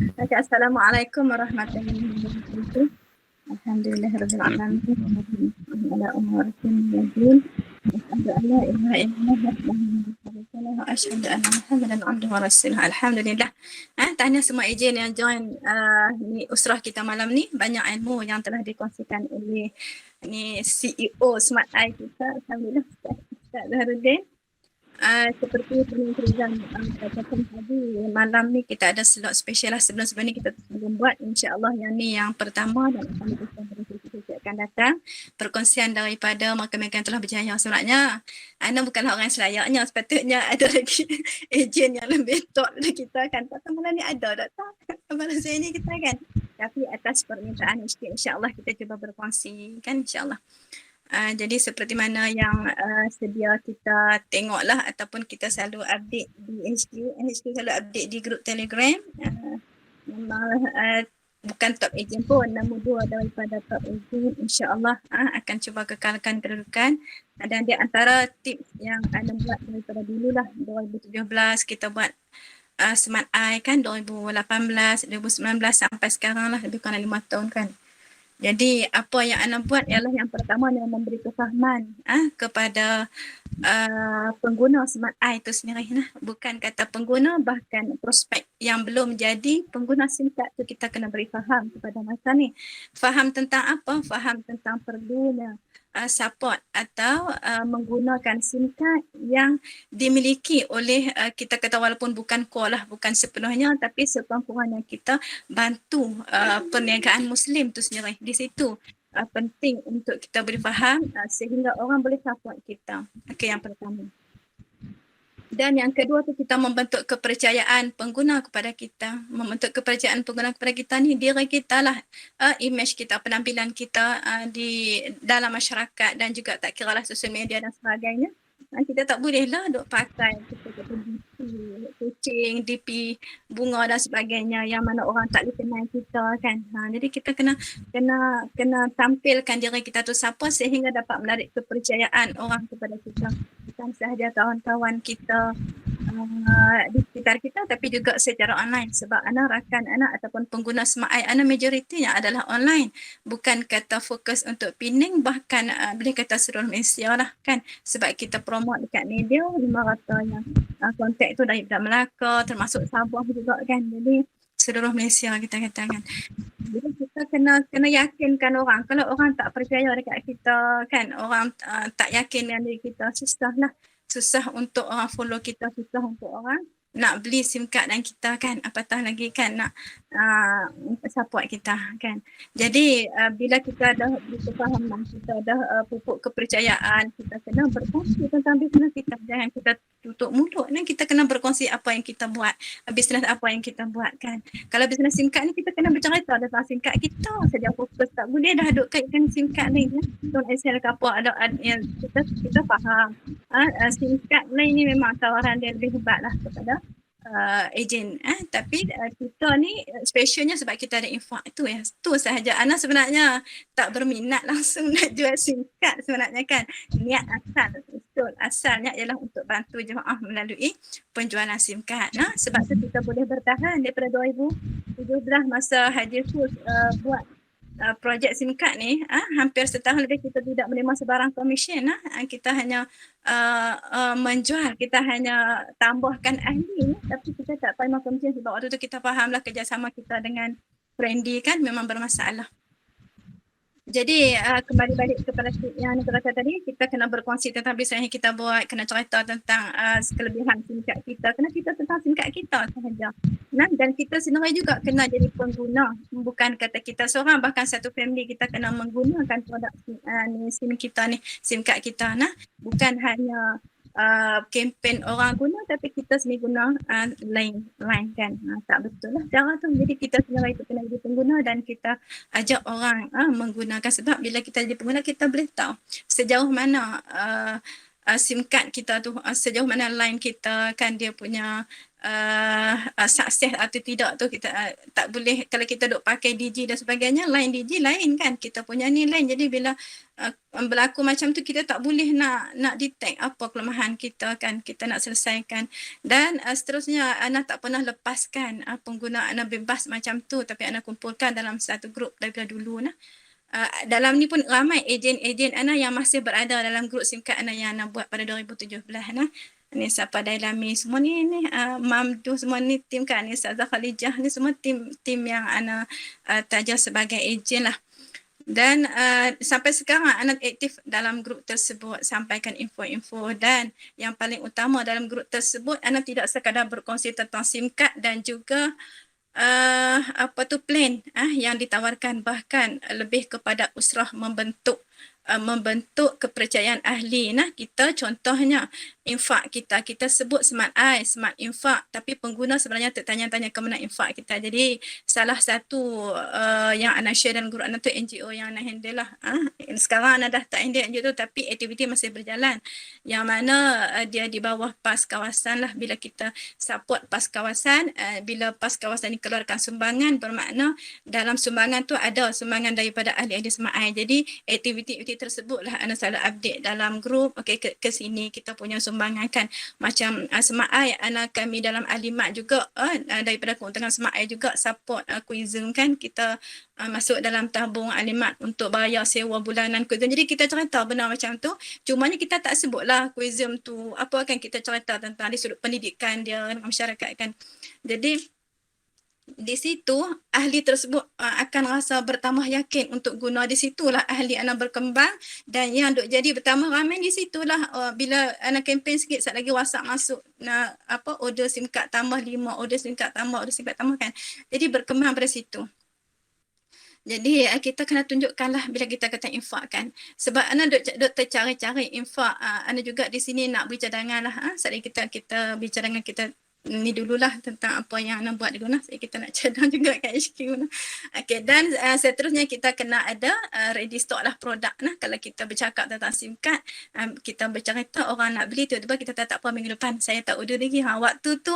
Okay, Assalamualaikum warahmatullahi wabarakatuh. Alhamdulillahirabbil alamin. Ala ummatin asyhadu an la ilaha illallah wa asyhadu anna Muhammadan abduhu wa rasuluh. Alhamdulillah. Tahniah semua ejen yang join ni usrah kita malam ni. Banyak ilmu yang telah dikongsikan oleh ni CEO Smart Eye kita. Alhamdulillah Ustaz Zahrudin. Seperti Puan Rizal katakan tadi, malam ni kita ada slot spesial lah. Sebelum ni kita belum buat. InsyaAllah yang ni yang pertama dan akan diteruskan pada sesi akan datang. Perkongsian daripada mereka-mereka yang telah berjaya. Sebenarnya, Ana bukanlah orang yang selayaknya. Sepatutnya ada lagi ejen yang lebih top dari kita kan. Tak tahu malam ni ada tak tahu. Malam ni kita kan. Tapi atas permintaan insyaAllah kita cuba berkongsi kan insyaAllah. Jadi seperti mana yang sedia kita tengoklah ataupun kita selalu update di NHK selalu update di grup Telegram. Memanglah bukan top agent pun, namun dua daripada top agent insyaAllah akan cuba kekalkan kedudukan. Dan di antara tips yang Ana buat daripada dulu lah, 2017 kita buat Smart Eye kan, 2018, 2019 sampai sekarang lah, lebih kurang 5 tahun kan. Jadi apa yang Ana buat ialah yang pertama adalah memberi kefahaman kepada pengguna Smart Eye itu sendiri. Bukan kata pengguna, bahkan prospek yang belum jadi pengguna SIM card tu kita kena beri faham kepada mereka ni. Faham tentang apa? Faham tentang perlunya support atau menggunakan SIM card yang dimiliki oleh kita kata walaupun bukan core lah, bukan sepenuhnya, tapi sekurang-kurangnya kita bantu perniagaan Muslim tu sendiri. Di situ penting untuk kita beri faham sehingga orang boleh support kita. Okey, yang pertama. Dan yang kedua tu kita membentuk kepercayaan pengguna kepada kita. Membentuk kepercayaan pengguna kepada kita ni diri kita lah, image kita, penampilan kita di dalam masyarakat dan juga tak kira lah sosial media dan sebagainya. Kita tak boleh lah duk pakai kita kata DP kucing, DP bunga dan sebagainya yang mana orang tak boleh kenal kita kan. Jadi kita kena tampilkan diri kita tu siapa sehingga dapat menarik kepercayaan orang kepada kita. Bukan sahaja kawan-kawan kita di sekitar kita tapi juga secara online sebab rakan anak ataupun pengguna Smart Eye majoritinya adalah online, bukan kata fokus untuk Pening, bahkan boleh kata seluruh Malaysia lah kan, sebab kita promote dekat media lima rata yang kontak tu dari Melaka termasuk Sabah juga kan, jadi seluruh Malaysia kita katakan. Jadi kita kena yakinkan orang. Kalau orang tak percaya dekat kita kan, orang tak yakin dengan diri kita, susah untuk orang follow kita, susah untuk orang nak beli SIM card dan kita kan, apatah lagi kan nak support kita kan. Jadi bila kita dah berkefahaman, kita dah pupuk kepercayaan, kita kena berkongsi tentang bisnes kita. Jangan kita tutup mulut, dan kita kena berkongsi apa yang kita buat, bisnes apa yang kita buat kan. Kalau bisnes SIM card ni kita kena bercerita tentang SIM card kita saja, fokus, tak boleh dah duk kaitkan SIM card ni don't SL ke apa, ada yang kita faham SIM card lain ni memang tawaran dia lebih hebat lah kepada ejen, tapi kita ni specialnya sebab kita ada infak tu ya, tu sahaja. Ana sebenarnya tak berminat langsung nak jual SIM card sebenarnya kan. Niat asalnya ialah untuk bantu jemaah melalui penjualan SIM card. Sebab tu kita boleh bertahan daripada 2017 masa Haji Fuz buat projek SIM card ni, hampir setahun lebih kita tidak menerima sebarang komisen. Kita hanya menjual, kita hanya tambahkan ahli, tapi kita tak terima komisen sebab waktu tu kita fahamlah kerjasama kita dengan Friendly kan memang bermasalah. Jadi kembali balik kepada yang Nika kata tadi, kita kena berkongsi tentang bisnes yang kita buat, kena cerita tentang kelebihan SIM card kita, kena cerita tentang SIM card kita sahaja. Dan kita sendiri juga kena jadi pengguna, bukan kata kita seorang, bahkan satu family kita kena menggunakan produk SIM kita ni, SIM card kita. Bukan hanya kempen orang guna tapi kita sendiri guna lain kan, tak betul lah cara tu. Jadi kita sendiri itu kena jadi pengguna dan kita ajak orang menggunakan, sebab bila kita jadi pengguna kita boleh tahu sejauh mana SIM card kita tu, sejauh mana line kita kan dia punya sukses atau tidak tu kita tak boleh. Kalau kita duk pakai DG dan sebagainya, lain DG lain kan, kita punya ni lain. Jadi bila berlaku macam tu, kita tak boleh nak detect apa kelemahan kita kan, kita nak selesaikan. Dan seterusnya Ana tak pernah lepaskan pengguna Ana bebas macam tu, tapi Ana kumpulkan dalam satu grup daripada dulu nah. Dalam ni pun ramai ejen-ejen Ana yang masih berada dalam grup SIM card Ana yang Ana buat pada 2017 nah. Ni siapa Dailami semua ni Mamdu semua ni tim kan, ni Ustazah Khalijah ni semua tim yang Ana taja sebagai ejen lah. Dan sampai sekarang Ana aktif dalam grup tersebut, sampaikan info-info. Dan yang paling utama dalam grup tersebut, Ana tidak sekadar berkongsi tentang SIM card dan juga plan yang ditawarkan, bahkan lebih kepada usrah membentuk kepercayaan ahli. Nah, kita contohnya infak kita sebut Smart Eye, Smart Infak, tapi pengguna sebenarnya tertanya-tanya ke mana infak kita. Jadi salah satu yang Ana share dalam grup Ana tu NGO yang Ana handle lah. Sekarang Ana dah tak handle NGO tu, tapi aktiviti masih berjalan. Yang mana dia di bawah PAS kawasan lah. Bila kita support PAS kawasan, bila PAS kawasan ni keluarkan sumbangan, bermakna dalam sumbangan tu ada sumbangan daripada ahli-ahli Smart Eye. Jadi aktiviti tersebutlah Ana selalu update dalam grup. Okey, ke sini kita punya sumbangan kan. Macam Smart Eye, Ana kami dalam Alimat juga daripada keuntungan Smart Eye juga support Quizum kan. Kita masuk dalam tabung Alimat untuk bayar sewa bulanan Quizum. Jadi kita cerita benar macam tu. Cumanya kita tak sebutlah Quizum tu apa kan, kita cerita tentang di sudut pendidikan dia dengan masyarakat kan. Jadi di situ ahli tersebut akan rasa bertambah yakin untuk guna. Di situlah ahli Ana berkembang, dan yang duk jadi bertambah ramai di situlah bila Ana kempen sikit, sat lagi WhatsApp masuk order SIM card tambah 5, order SIM card tambah, order SIM card tambah kan. Jadi berkembang pada situ. Jadi kita kena tunjukkanlah bila kita kata infak kan. Sebab Ana duk tercari-cari infak. Ana juga di sini nak beri cadangan lah. Saat kita beri cadangan kita ni dululah tentang apa yang Ana buat dulu lah. Kita nak cadang juga kat HQ lah. Okay, dan seterusnya kita kena ada ready stock lah produk lah. Kalau kita bercakap tentang SIM card, kita bercerita orang nak beli, tiba-tiba kita tak apa minggu depan saya tak order lagi. Waktu tu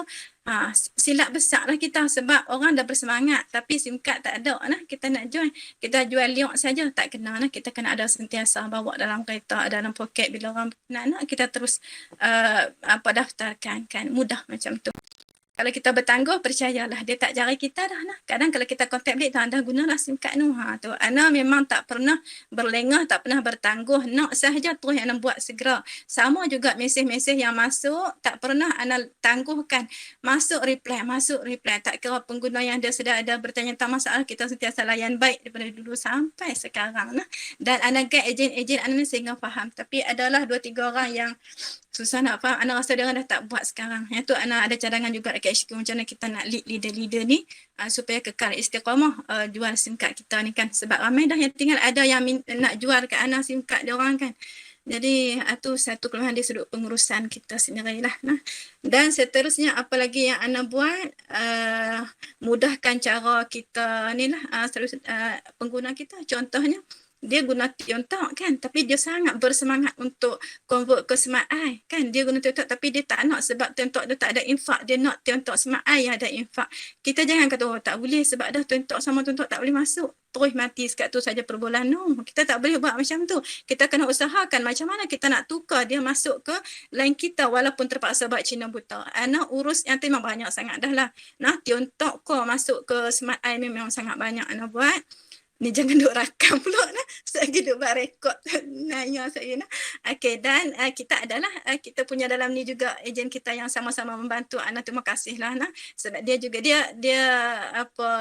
silap besar lah kita, sebab orang dah bersemangat tapi SIM card tak ada lah. Kita nak join, kita jual liok saja, tak kena lah. Kita kena ada sentiasa bawa dalam kereta, dalam poket. Bila orang nak kita terus daftarkan kan, mudah macam tu. Kalau kita bertangguh, percayalah dia tak cari kita dah nah. Kadang kalau kita kontak balik, dah gunalah SIM card tu. Tu Ana memang tak pernah berlengah, tak pernah bertangguh, nak sahaja terus Ana buat segera. Sama juga mesej-mesej yang masuk, tak pernah Ana tangguhkan. Masuk reply. Tak kira pengguna yang dia sudah ada bertanya tentang masalah, kita sentiasa layan baik daripada dulu sampai sekarang nah. Dan Ana guide ejen-ejen Ana ni sehingga faham. Tapi adalah 2-3 orang yang susah nak faham. Ana rasa dia orang dah tak buat sekarang. Yang tu Ana ada cadangan juga dekat HQ macam mana kita nak lead leader-leader ni supaya kekal istiqamah jual SIM card kita ni kan. Sebab ramai dah yang tinggal ada yang nak jual kat Ana SIM card dia orang kan. Jadi itu satu kelemahan di sudut pengurusan kita sendirilah. Nah. Dan seterusnya apa lagi yang Ana buat, mudahkan cara kita ni lah pengguna kita. Contohnya dia guna TikTok kan, tapi dia sangat bersemangat untuk convert ke Smart Eye kan. Dia guna TikTok tapi dia tak nak, sebab TikTok dia tak ada infak. Dia nak TikTok Smart Eye yang ada infak. Kita jangan kata tak boleh sebab dah TikTok sama TikTok tak boleh masuk, terus mati sekat tu saja per bulan. No, kita tak boleh buat macam tu. Kita kena usahakan macam mana kita nak tukar dia masuk ke line kita walaupun terpaksa buat Cina buta. Anak urus yang tu memang banyak sangat dah lah. Nah, TikTok kau masuk ke Smart Eye memang sangat banyak anak buat. Ni jangan duk rakam pula nah. Saya duk buat rekod nanya saya nah. Okey, dan kita adalah kita punya dalam ni juga ejen kita yang sama-sama membantu. Ana terima kasihlah nah. Sebab dia juga dia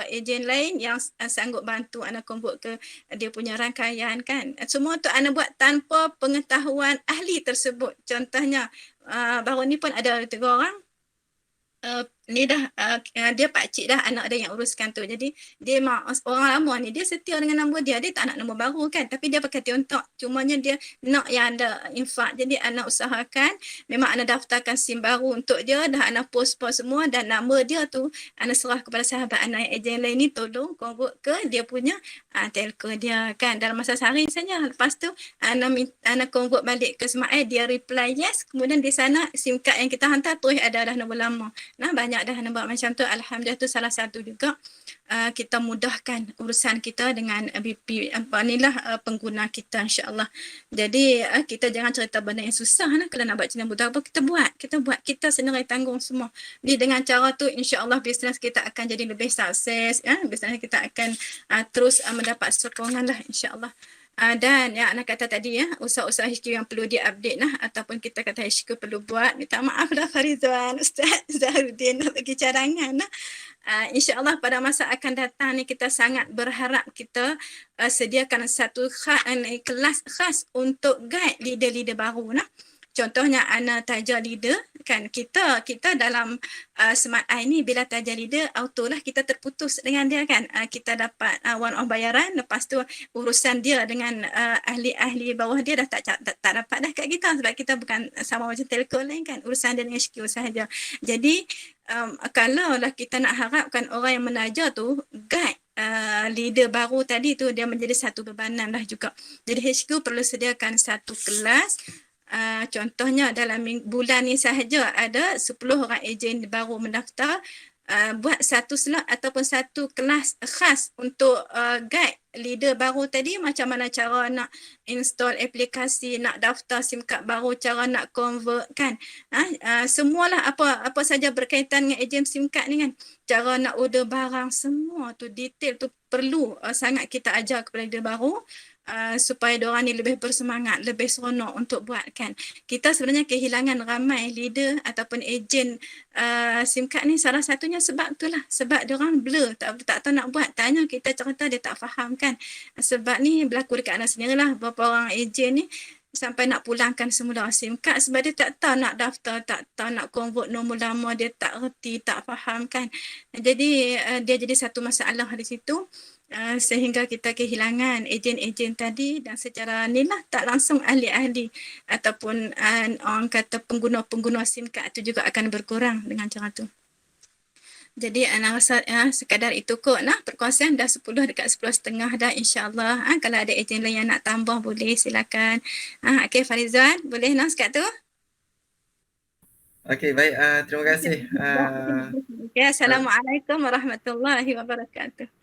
ejen lain yang sanggup bantu Ana convert ke dia punya rangkaian kan. Semua tu Ana buat tanpa pengetahuan ahli tersebut. Contohnya baru ni pun ada 3 orang ni dah dia pakcik dah, anak dia yang uruskan tu. Jadi dia orang lama ni, dia setia dengan nombor dia tak nak nombor baru kan, tapi dia pakai TikTok. Cumanya dia nak yang ada infak. Jadi anak usahakan, memang anak daftarkan SIM baru untuk dia, dah anak post semua, dan nama dia tu anak serah kepada sahabat anak yang ejen lain ni, tolong convert ke dia punya telco dia kan, dalam masa sehari saja. Lepas tu anak convert balik ke Smart Eye, dia reply yes, kemudian di sana SIM card yang kita hantar terus ada dah nombor lama. Nah, banyak banyak dah nak buat macam tu. Alhamdulillah tu salah satu juga kita mudahkan urusan kita dengan BP apa inilah pengguna kita insya-Allah. Jadi kita jangan cerita benda yang susah lah kalau nak buat cerita mudah apa kita buat kita sendiri tanggung semua. Jadi dengan cara tu insya-Allah bisnes kita akan jadi lebih sukses bisnes kita akan terus mendapat sokongan lah insya-Allah. Dan yang anak kata tadi usaha-usaha HQ yang perlu diupdate lah ataupun kita kata HQ perlu buat, minta maaf lah Farizwan, Ustaz Zahrudin nak bagi cadangan lah. InsyaAllah pada masa akan datang ni kita sangat berharap kita sediakan satu kelas khas untuk guide leader-leader baru lah. Contohnya Ana taja leader kan kita dalam Smart Eye ni bila taja leader autolah kita terputus dengan dia kan. Kita dapat one off bayaran, lepas tu urusan dia dengan ahli-ahli bawah dia dah tak dapat dah kat kita sebab kita bukan sama macam telco lain kan. Urusan dia dengan HQ sahaja. Jadi kalau lah kita nak harapkan orang yang menaja tu guide leader baru tadi tu dia menjadi satu bebanan lah juga. Jadi HQ perlu sediakan satu kelas. Contohnya dalam bulan ni sahaja ada 10 orang ejen baru mendaftar, buat satu slot ataupun satu kelas khas untuk guide leader baru tadi macam mana cara nak install aplikasi, nak daftar SIM card baru, cara nak convert kan. Semualah apa saja berkaitan dengan ejen SIM card ni kan. Cara nak order barang semua tu detail tu perlu sangat kita ajar kepada leader baru. Supaya diorang ni lebih bersemangat, lebih seronok untuk buat kan. Kita sebenarnya kehilangan ramai leader ataupun ejen SIM card ni salah satunya sebab itulah. Sebab diorang blur, tak tahu nak buat. Tanya kita cerita dia tak faham kan. Sebab ni berlaku dekat Ana sendirilah. Beberapa orang ejen ni sampai nak pulangkan semula SIM card sebab dia tak tahu nak daftar, tak tahu nak convert nombor lama, dia tak reti, tak faham kan. Jadi dia jadi satu masalah di situ. Sehingga kita kehilangan ejen-ejen tadi dan secara inilah tak langsung ahli-ahli ataupun orang kata pengguna-pengguna SIM card itu juga akan berkurang dengan cara tu. Jadi Ana rasa sekadar itu kot lah perkongsian dah 10 dekat 10.30 dah insya-Allah. Kalau ada ejen lain yang nak tambah boleh silakan. Okey Farizwan, boleh nak sekat tu? Okey, baik. Terima kasih. Okay, Assalamualaikum warahmatullahi wabarakatuh.